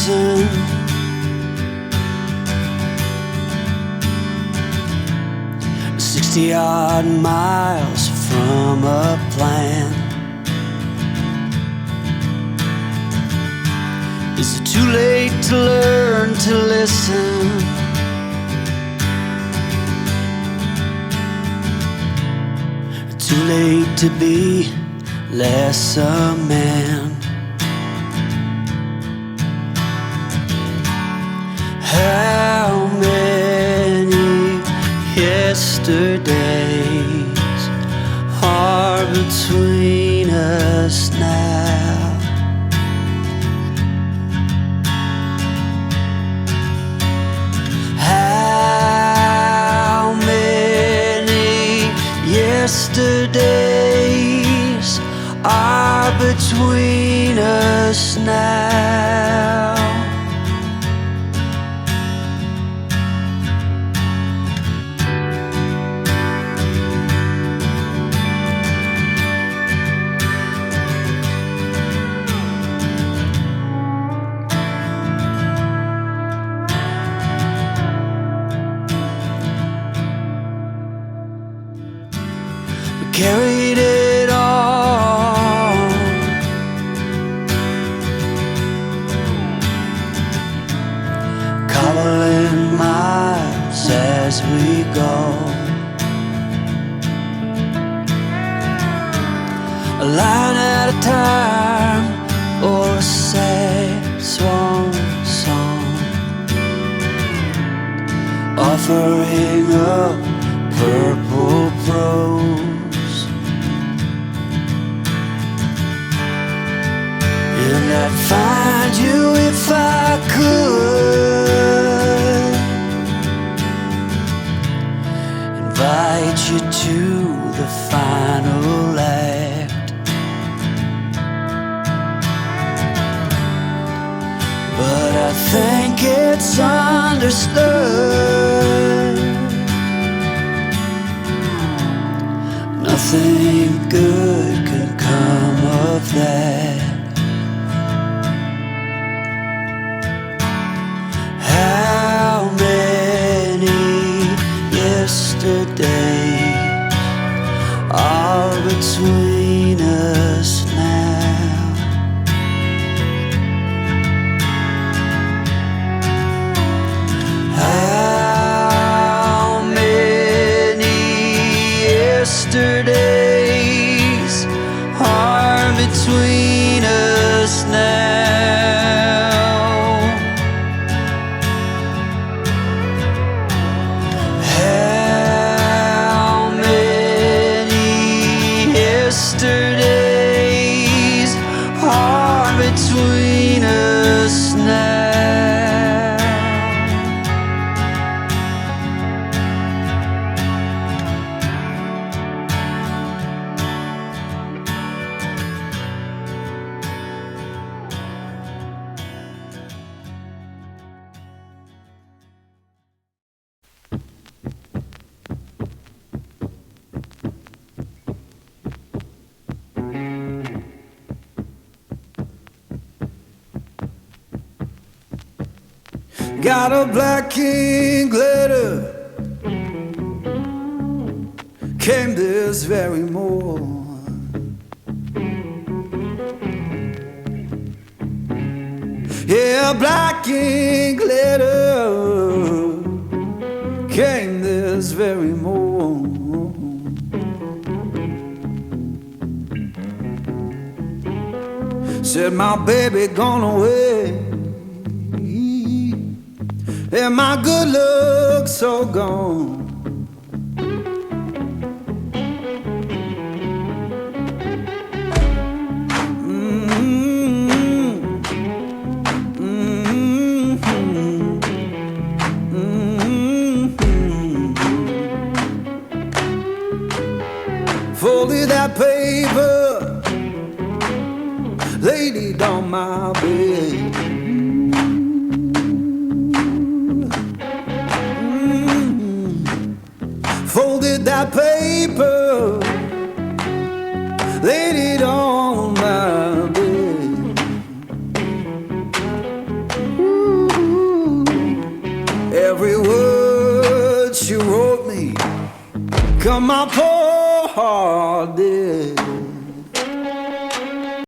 listen. 60-odd miles from a plan. Is it too late to learn to listen? Too late to be less a man. How many yesterdays are between us now? How many yesterdays are between us now? Carried it on, cobbling miles as we go, a line at a time, or a sad swan song, offering up purple prose. And I'd find you if I could, invite you to the final act. But I think it's understood nothing good can come of that. How many yesterdays are between us now? How many yesterdays are between us now? Yesterdays are between us now. Got a black king glitter, came this very morn. Yeah, black king glitter came this very morn. Said my baby gone away, and my good looks so gone. Folded that paper, laid it on my bed. Folded that paper, laid it on my bed. you wrote me, cut my poor heart dead.